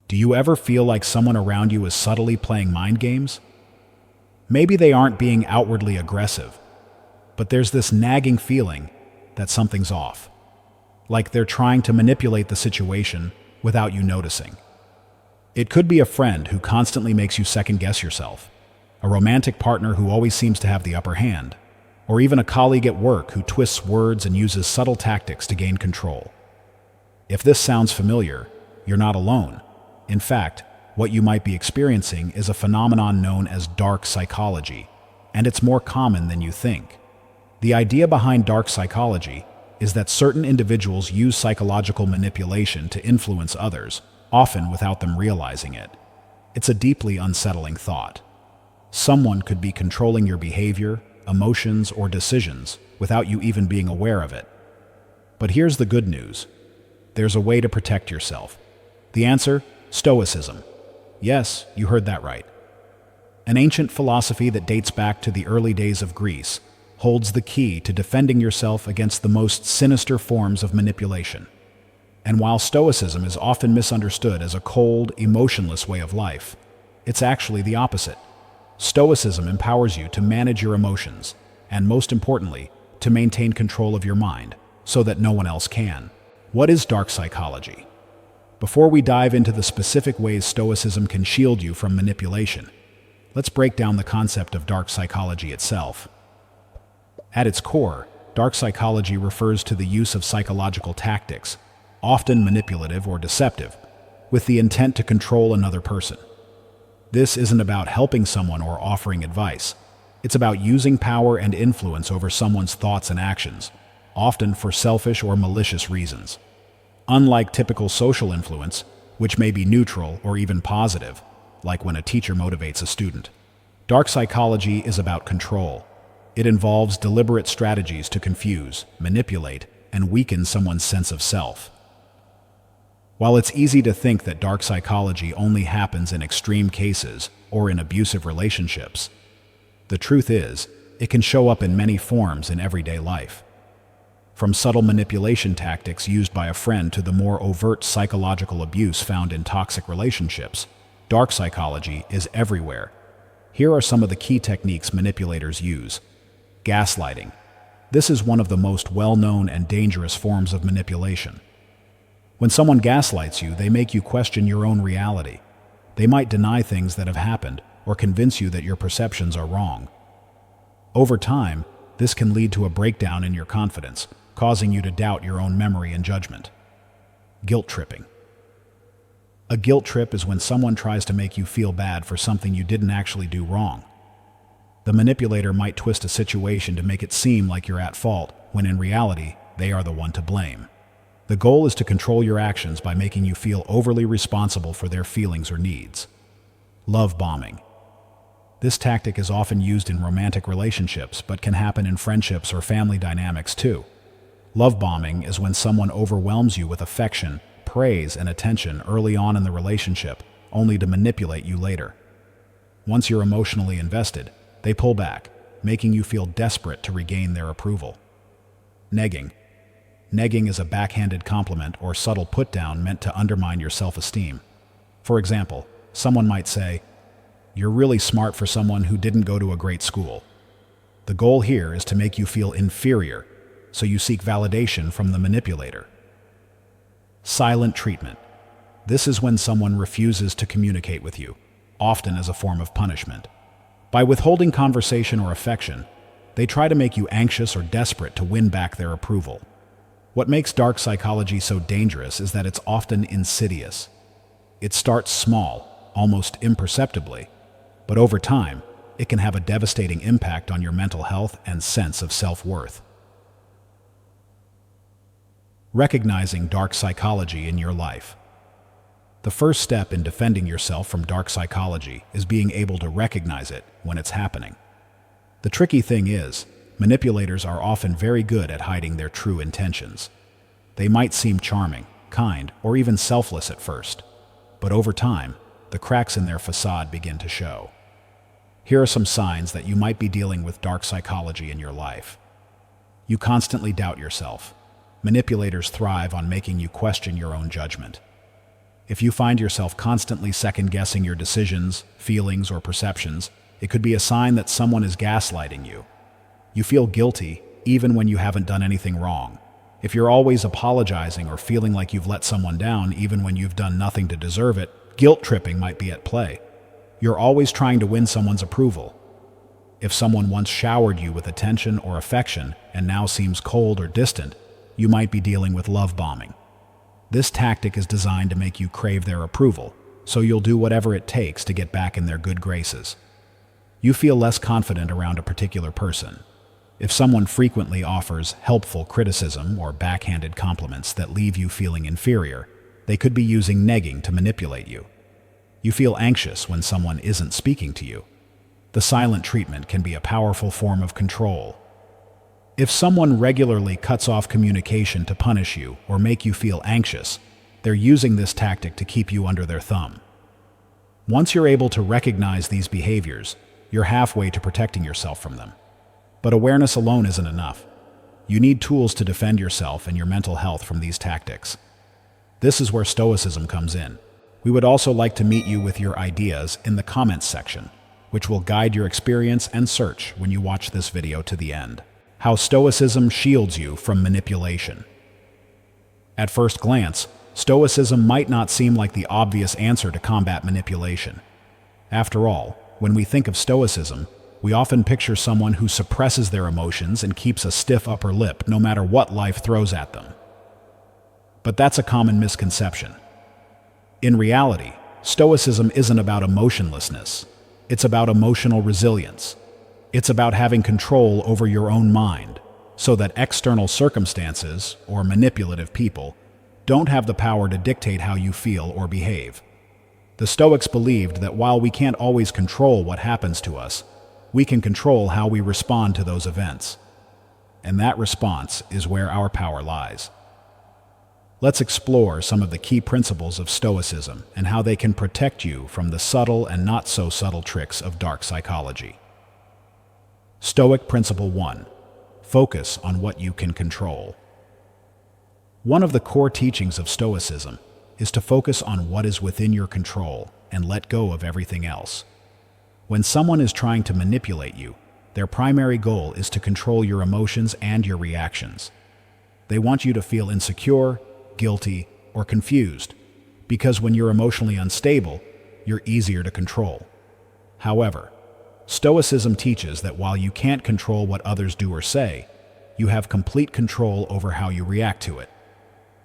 Do you ever feel like someone around you is subtly playing mind games? Maybe they aren't being outwardly aggressive, but there's this nagging feeling that something's off, like they're trying to manipulate the situation without you noticing. It could be a friend who constantly makes you second-guess yourself, a romantic partner who always seems to have the upper hand, or even a colleague at work who twists words and uses subtle tactics to gain control. If this sounds familiar, you're not alone. In fact, what you might be experiencing is a phenomenon known as dark psychology, and it's more common than you think. The idea behind dark psychology is that certain individuals use psychological manipulation to influence others, often without them realizing it. It's a deeply unsettling thought. Someone could be controlling your behavior, emotions, or decisions without you even being aware of it. But here's the good news. There's a way to protect yourself. The answer? Stoicism. Yes, you heard that right. An ancient philosophy that dates back to the early days of Greece holds the key to defending yourself against the most sinister forms of manipulation. And while Stoicism is often misunderstood as a cold, emotionless way of life, it's actually the opposite. Stoicism empowers you to manage your emotions, and most importantly, to maintain control of your mind, so that no one else can. What is dark psychology? Before we dive into the specific ways Stoicism can shield you from manipulation, let's break down the concept of dark psychology itself. At its core, dark psychology refers to the use of psychological tactics, often manipulative or deceptive, with the intent to control another person. This isn't about helping someone or offering advice. It's about using power and influence over someone's thoughts and actions, often for selfish or malicious reasons. Unlike typical social influence, which may be neutral or even positive, like when a teacher motivates a student, dark psychology is about control. It involves deliberate strategies to confuse, manipulate, and weaken someone's sense of self. While it's easy to think that dark psychology only happens in extreme cases or in abusive relationships, the truth is, it can show up in many forms in everyday life. From subtle manipulation tactics used by a friend to the more overt psychological abuse found in toxic relationships, dark psychology is everywhere. Here are some of the key techniques manipulators use. Gaslighting. This is one of the most well-known and dangerous forms of manipulation. When someone gaslights you, they make you question your own reality. They might deny things that have happened or convince you that your perceptions are wrong. Over time, this can lead to a breakdown in your confidence, causing you to doubt your own memory and judgment. Guilt tripping. A guilt trip is when someone tries to make you feel bad for something you didn't actually do wrong. The manipulator might twist a situation to make it seem like you're at fault, when in reality, they are the one to blame. The goal is to control your actions by making you feel overly responsible for their feelings or needs. Love bombing. This tactic is often used in romantic relationships, but can happen in friendships or family dynamics too. Love bombing is when someone overwhelms you with affection, praise, and attention early on in the relationship, only to manipulate you later. Once you're emotionally invested, they pull back, making you feel desperate to regain their approval. Negging. Negging is a backhanded compliment or subtle put-down meant to undermine your self-esteem. For example, someone might say, "You're really smart for someone who didn't go to a great school." The goal here is to make you feel inferior, so you seek validation from the manipulator. Silent treatment. This is when someone refuses to communicate with you, often as a form of punishment. By withholding conversation or affection, they try to make you anxious or desperate to win back their approval. What makes dark psychology so dangerous is that it's often insidious. It starts small, almost imperceptibly, but over time, it can have a devastating impact on your mental health and sense of self-worth. Recognizing dark psychology in your life. The first step in defending yourself from dark psychology is being able to recognize it when it's happening. The tricky thing is, manipulators are often very good at hiding their true intentions. They might seem charming, kind, or even selfless at first, but over time, the cracks in their facade begin to show. Here are some signs that you might be dealing with dark psychology in your life. You constantly doubt yourself. Manipulators thrive on making you question your own judgment. If you find yourself constantly second-guessing your decisions, feelings, or perceptions, it could be a sign that someone is gaslighting you. You feel guilty even when you haven't done anything wrong. If you're always apologizing or feeling like you've let someone down even when you've done nothing to deserve it, guilt tripping might be at play. You're always trying to win someone's approval. If someone once showered you with attention or affection and now seems cold or distant, you might be dealing with love bombing. This tactic is designed to make you crave their approval, so you'll do whatever it takes to get back in their good graces. You feel less confident around a particular person. If someone frequently offers helpful criticism or backhanded compliments that leave you feeling inferior, they could be using negging to manipulate you. You feel anxious when someone isn't speaking to you. The silent treatment can be a powerful form of control. If someone regularly cuts off communication to punish you or make you feel anxious, they're using this tactic to keep you under their thumb. Once you're able to recognize these behaviors, you're halfway to protecting yourself from them. But awareness alone isn't enough. You need tools to defend yourself and your mental health from these tactics. This is where Stoicism comes in. We would also like to meet you with your ideas in the comments section, which will guide your experience and search when you watch this video to the end. How Stoicism shields you from manipulation. At first glance, Stoicism might not seem like the obvious answer to combat manipulation. After all, when we think of Stoicism, we often picture someone who suppresses their emotions and keeps a stiff upper lip no matter what life throws at them. But that's a common misconception. In reality, Stoicism isn't about emotionlessness. It's about emotional resilience. It's about having control over your own mind, so that external circumstances, or manipulative people, don't have the power to dictate how you feel or behave. The Stoics believed that while we can't always control what happens to us, we can control how we respond to those events. And that response is where our power lies. Let's explore some of the key principles of Stoicism and how they can protect you from the subtle and not so subtle tricks of dark psychology. Stoic Principle 1. Focus on what you can control. One of the core teachings of Stoicism is to focus on what is within your control and let go of everything else. When someone is trying to manipulate you, their primary goal is to control your emotions and your reactions. They want you to feel insecure, guilty, or confused, because when you're emotionally unstable, you're easier to control. However, Stoicism teaches that while you can't control what others do or say, you have complete control over how you react to it.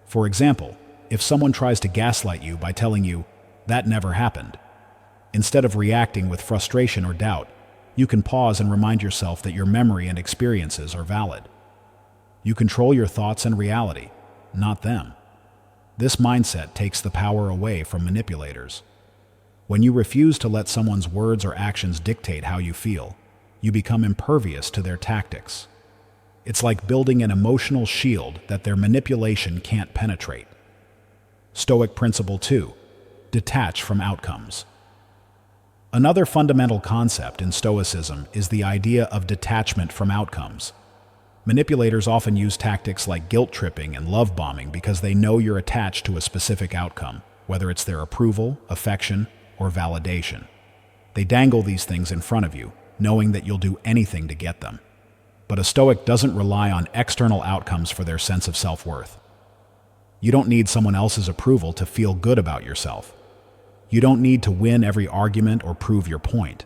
For example, if someone tries to gaslight you by telling you, "That never happened," instead of reacting with frustration or doubt, you can pause and remind yourself that your memory and experiences are valid. You control your thoughts and reality, not them. This mindset takes the power away from manipulators. When you refuse to let someone's words or actions dictate how you feel, you become impervious to their tactics. It's like building an emotional shield that their manipulation can't penetrate. Stoic Principle 2. Detach from outcomes. Another fundamental concept in Stoicism is the idea of detachment from outcomes. Manipulators often use tactics like guilt tripping and love bombing because they know you're attached to a specific outcome, whether it's their approval, affection, or validation. They dangle these things in front of you, knowing that you'll do anything to get them. But a Stoic doesn't rely on external outcomes for their sense of self-worth. You don't need someone else's approval to feel good about yourself. You don't need to win every argument or prove your point.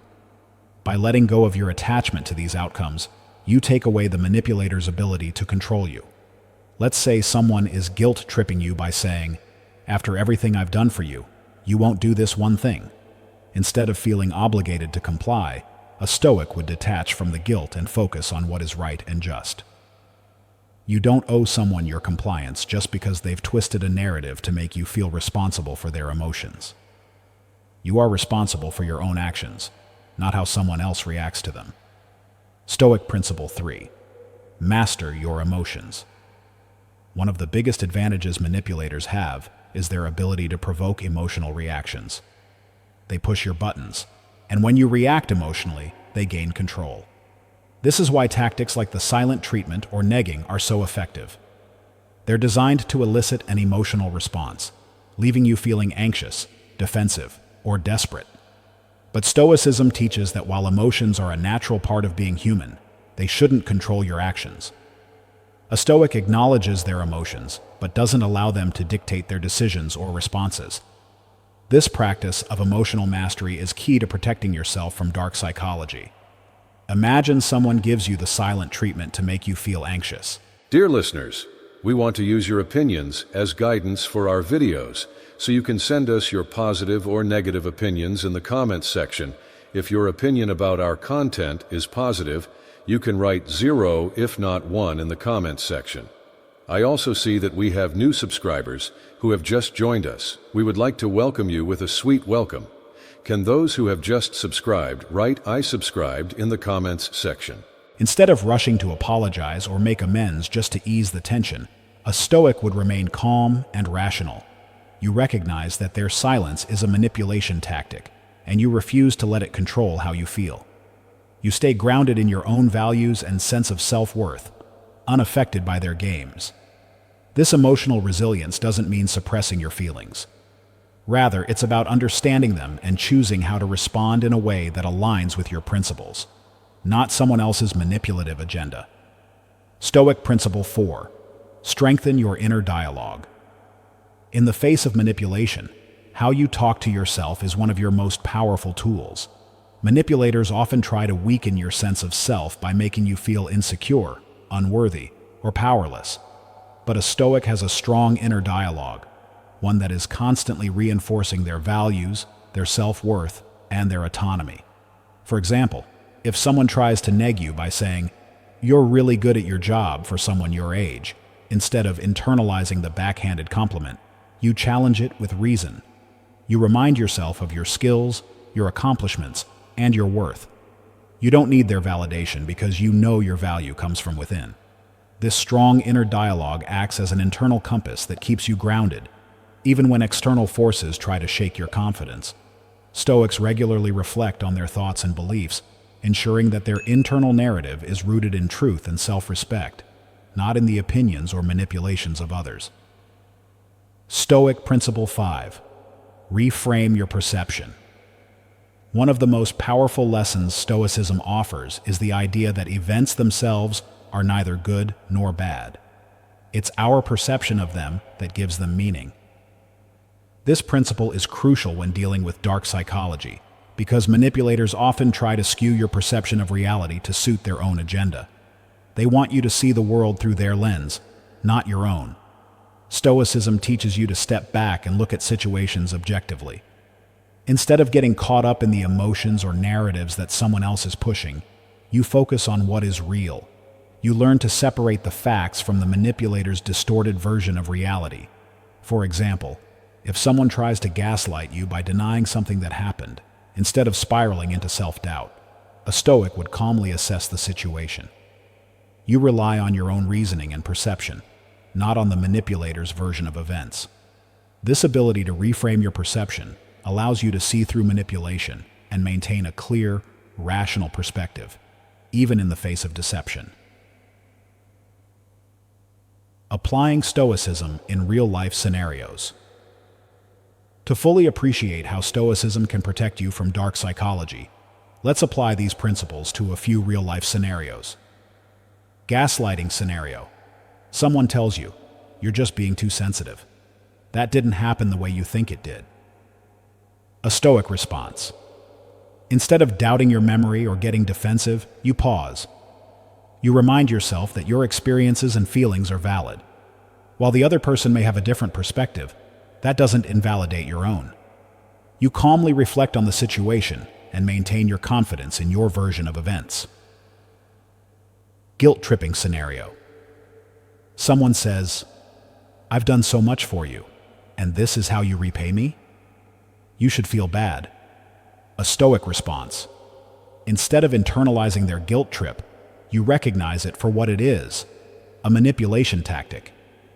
By letting go of your attachment to these outcomes, you take away the manipulator's ability to control you. Let's say someone is guilt-tripping you by saying, "After everything I've done for you, you won't do this one thing." Instead of feeling obligated to comply, a Stoic would detach from the guilt and focus on what is right and just. You don't owe someone your compliance just because they've twisted a narrative to make you feel responsible for their emotions. You are responsible for your own actions, not how someone else reacts to them. Stoic Principle 3. Master your emotions. One of the biggest advantages manipulators have is their ability to provoke emotional reactions. They push your buttons, and when you react emotionally, they gain control. This is why tactics like the silent treatment or negging are so effective. They're designed to elicit an emotional response, leaving you feeling anxious, defensive, or desperate. But Stoicism teaches that while emotions are a natural part of being human, they shouldn't control your actions. A Stoic acknowledges their emotions, but doesn't allow them to dictate their decisions or responses. This practice of emotional mastery is key to protecting yourself from dark psychology. Imagine someone gives you the silent treatment to make you feel anxious. Dear listeners, we want to use your opinions as guidance for our videos, so you can send us your positive or negative opinions in the comments section. If your opinion about our content is positive, you can write 0 if not 1 in the comments section. I also see that we have new subscribers who have just joined us. We would like to welcome you with a sweet welcome. Can those who have just subscribed write "I subscribed" in the comments section? Instead of rushing to apologize or make amends just to ease the tension, a Stoic would remain calm and rational. You recognize that their silence is a manipulation tactic, and you refuse to let it control how you feel. You stay grounded in your own values and sense of self-worth, unaffected by their games. This emotional resilience doesn't mean suppressing your feelings. Rather, it's about understanding them and choosing how to respond in a way that aligns with your principles, not someone else's manipulative agenda. Stoic Principle 4. Strengthen your inner dialogue. In the face of manipulation, how you talk to yourself is one of your most powerful tools. Manipulators often try to weaken your sense of self by making you feel insecure, unworthy, or powerless. But a Stoic has a strong inner dialogue, one that is constantly reinforcing their values, their self-worth, and their autonomy. For example, if someone tries to neg you by saying, "You're really good at your job for someone your age," instead of internalizing the backhanded compliment, you challenge it with reason. You remind yourself of your skills, your accomplishments, and your worth. You don't need their validation because you know your value comes from within. This strong inner dialogue acts as an internal compass that keeps you grounded, even when external forces try to shake your confidence. Stoics regularly reflect on their thoughts and beliefs, ensuring that their internal narrative is rooted in truth and self-respect, not in the opinions or manipulations of others. Stoic Principle 5. Reframe your perception. One of the most powerful lessons Stoicism offers is the idea that events themselves are neither good nor bad. It's our perception of them that gives them meaning. This principle is crucial when dealing with dark psychology, because manipulators often try to skew your perception of reality to suit their own agenda. They want you to see the world through their lens, not your own. Stoicism teaches you to step back and look at situations objectively. Instead of getting caught up in the emotions or narratives that someone else is pushing, you focus on what is real. You learn to separate the facts from the manipulator's distorted version of reality. For example, if someone tries to gaslight you by denying something that happened, instead of spiraling into self-doubt, a Stoic would calmly assess the situation. You rely on your own reasoning and perception, not on the manipulator's version of events. This ability to reframe your perception allows you to see through manipulation and maintain a clear, rational perspective, even in the face of deception. Applying Stoicism in real-life scenarios. To fully appreciate how Stoicism can protect you from dark psychology, let's apply these principles to a few real-life scenarios. Gaslighting scenario. Someone tells you, "You're just being too sensitive. That didn't happen the way you think it did." A Stoic response. Instead of doubting your memory or getting defensive, you pause. You remind yourself that your experiences and feelings are valid. While the other person may have a different perspective, that doesn't invalidate your own. You calmly reflect on the situation and maintain your confidence in your version of events. Guilt-tripping scenario. Someone says, "I've done so much for you, and this is how you repay me? You should feel bad." A Stoic response. Instead of internalizing their guilt trip, you recognize it for what it is, a manipulation tactic.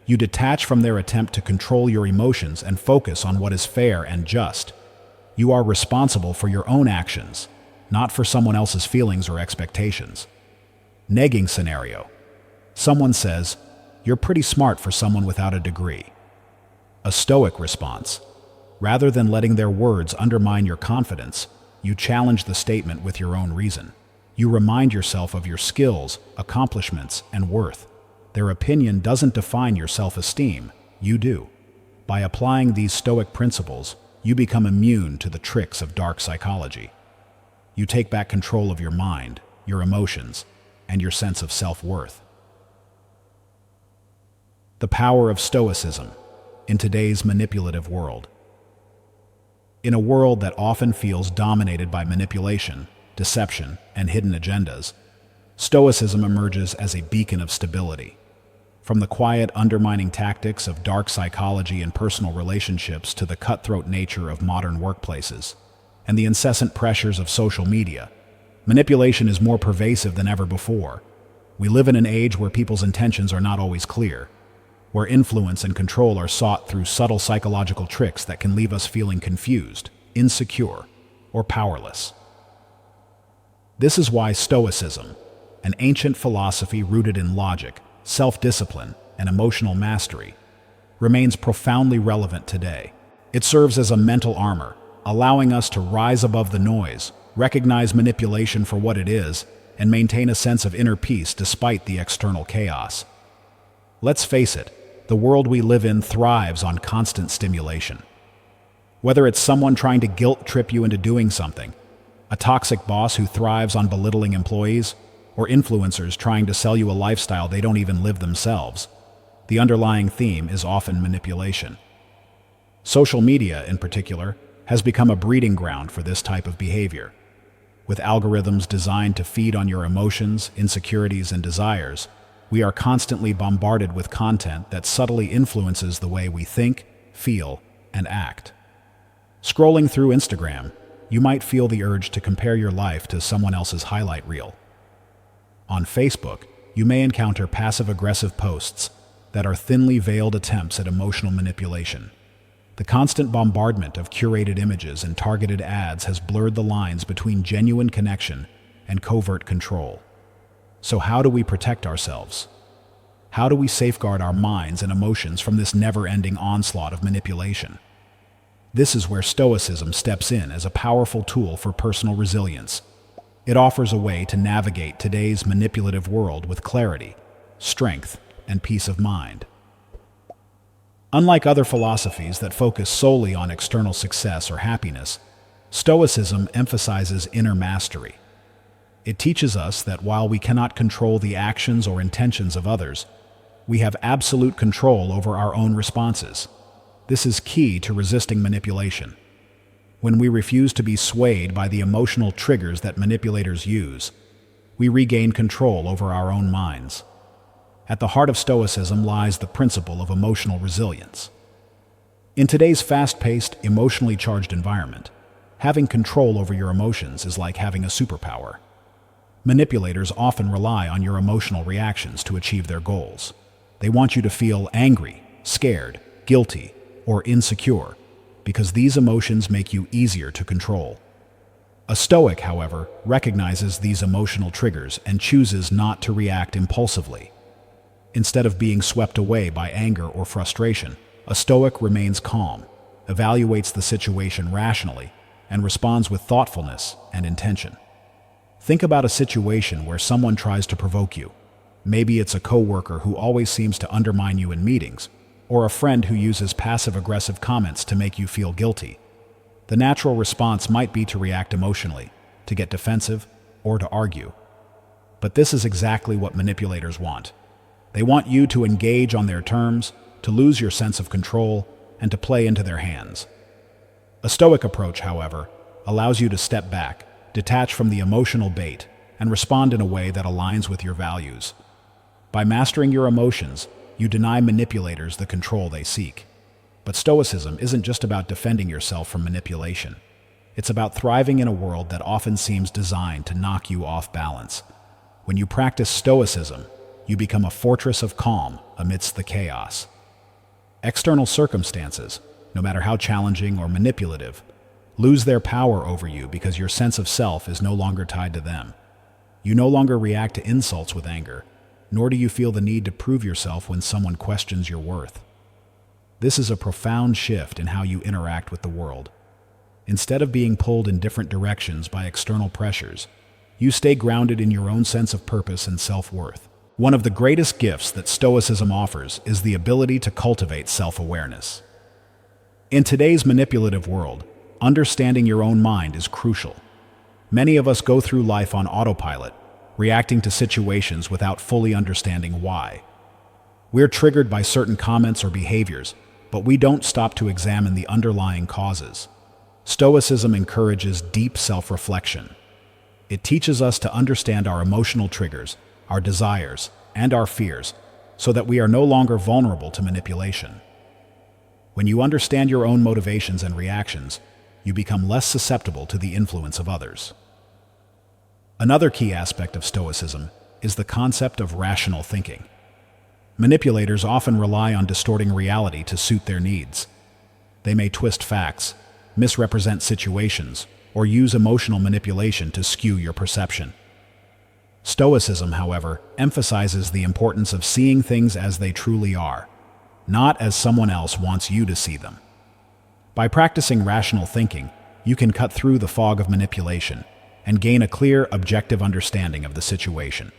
You detach from their attempt to control your emotions and focus on what is fair and just. You are responsible for your own actions, not for someone else's feelings or expectations. Negging scenario. Someone says, "You're pretty smart for someone without a degree." A Stoic response. Rather than letting their words undermine your confidence, you challenge the statement with your own reason. You remind yourself of your skills, accomplishments, and worth. Their opinion doesn't define your self-esteem, you do. By applying these Stoic principles, you become immune to the tricks of dark psychology. You take back control of your mind, your emotions, and your sense of self-worth. The power of Stoicism in today's manipulative world. In a world that often feels dominated by manipulation, deception, and hidden agendas, Stoicism emerges as a beacon of stability. From the quiet, undermining tactics of dark psychology and personal relationships to the cutthroat nature of modern workplaces and the incessant pressures of social media, manipulation is more pervasive than ever before. We live in an age where people's intentions are not always clear, where influence and control are sought through subtle psychological tricks that can leave us feeling confused, insecure, or powerless. This is why Stoicism, an ancient philosophy rooted in logic, self-discipline, and emotional mastery, remains profoundly relevant today. It serves as a mental armor, allowing us to rise above the noise, recognize manipulation for what it is, and maintain a sense of inner peace despite the external chaos. Let's face it, the world we live in thrives on constant stimulation. Whether it's someone trying to guilt-trip you into doing something, a toxic boss who thrives on belittling employees, or influencers trying to sell you a lifestyle they don't even live themselves, the underlying theme is often manipulation. Social media, in particular, has become a breeding ground for this type of behavior. With algorithms designed to feed on your emotions, insecurities, and desires, we are constantly bombarded with content that subtly influences the way we think, feel, and act. Scrolling through Instagram, you might feel the urge to compare your life to someone else's highlight reel. On Facebook, you may encounter passive-aggressive posts that are thinly veiled attempts at emotional manipulation. The constant bombardment of curated images and targeted ads has blurred the lines between genuine connection and covert control. So how do we protect ourselves? How do we safeguard our minds and emotions from this never-ending onslaught of manipulation? This is where Stoicism steps in as a powerful tool for personal resilience. It offers a way to navigate today's manipulative world with clarity, strength, and peace of mind. Unlike other philosophies that focus solely on external success or happiness, Stoicism emphasizes inner mastery. It teaches us that while we cannot control the actions or intentions of others, we have absolute control over our own responses. This is key to resisting manipulation. When we refuse to be swayed by the emotional triggers that manipulators use, we regain control over our own minds. At the heart of Stoicism lies the principle of emotional resilience. In today's fast-paced, emotionally charged environment, having control over your emotions is like having a superpower. Manipulators often rely on your emotional reactions to achieve their goals. They want you to feel angry, scared, guilty, or insecure, because these emotions make you easier to control. A Stoic, however, recognizes these emotional triggers and chooses not to react impulsively. Instead of being swept away by anger or frustration, a Stoic remains calm, evaluates the situation rationally, and responds with thoughtfulness and intention. Think about a situation where someone tries to provoke you. Maybe it's a coworker who always seems to undermine you in meetings, or a friend who uses passive-aggressive comments to make you feel guilty. The natural response might be to react emotionally, to get defensive, or to argue. But this is exactly what manipulators want. They want you to engage on their terms, to lose your sense of control, and to play into their hands. A Stoic approach, however, allows you to step back, detach from the emotional bait, and respond in a way that aligns with your values. By mastering your emotions, you deny manipulators the control they seek. But Stoicism isn't just about defending yourself from manipulation. It's about thriving in a world that often seems designed to knock you off balance. When you practice Stoicism, you become a fortress of calm amidst the chaos. External circumstances, no matter how challenging or manipulative, lose their power over you because your sense of self is no longer tied to them. You no longer react to insults with anger, nor do you feel the need to prove yourself when someone questions your worth. This is a profound shift in how you interact with the world. Instead of being pulled in different directions by external pressures, you stay grounded in your own sense of purpose and self-worth. One of the greatest gifts that Stoicism offers is the ability to cultivate self-awareness. In today's manipulative world, understanding your own mind is crucial. Many of us go through life on autopilot, reacting to situations without fully understanding why. We're triggered by certain comments or behaviors, but we don't stop to examine the underlying causes. Stoicism encourages deep self-reflection. It teaches us to understand our emotional triggers, our desires, and our fears, so that we are no longer vulnerable to manipulation. When you understand your own motivations and reactions, you become less susceptible to the influence of others. Another key aspect of Stoicism is the concept of rational thinking. Manipulators often rely on distorting reality to suit their needs. They may twist facts, misrepresent situations, or use emotional manipulation to skew your perception. Stoicism, however, emphasizes the importance of seeing things as they truly are, not as someone else wants you to see them. By practicing rational thinking, you can cut through the fog of manipulation and gain a clear, objective understanding of the situation.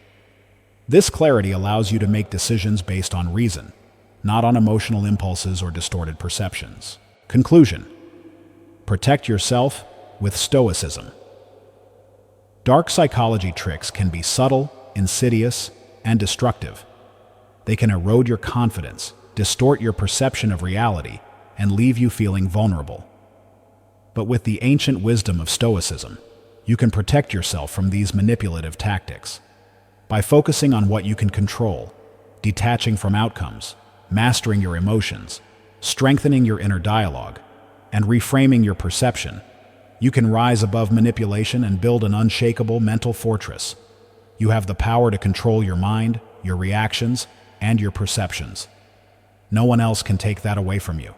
This clarity allows you to make decisions based on reason, not on emotional impulses or distorted perceptions. Conclusion: protect yourself with Stoicism. Dark psychology tricks can be subtle, insidious, and destructive. They can erode your confidence, distort your perception of reality, and leave you feeling vulnerable. But with the ancient wisdom of Stoicism, you can protect yourself from these manipulative tactics. By focusing on what you can control, detaching from outcomes, mastering your emotions, strengthening your inner dialogue, and reframing your perception, you can rise above manipulation and build an unshakable mental fortress. You have the power to control your mind, your reactions, and your perceptions. No one else can take that away from you.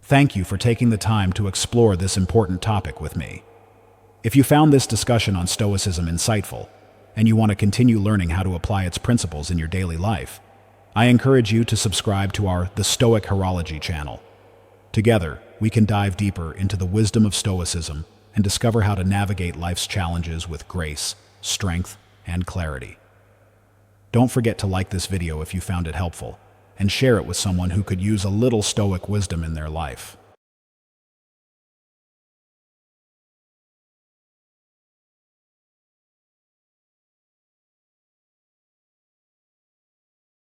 Thank you for taking the time to explore this important topic with me. If you found this discussion on Stoicism insightful, and you want to continue learning how to apply its principles in your daily life, I encourage you to subscribe to our The Stoic Herology channel. Together, we can dive deeper into the wisdom of Stoicism and discover how to navigate life's challenges with grace, strength, and clarity. Don't forget to like this video if you found it helpful, and share it with someone who could use a little Stoic wisdom in their life.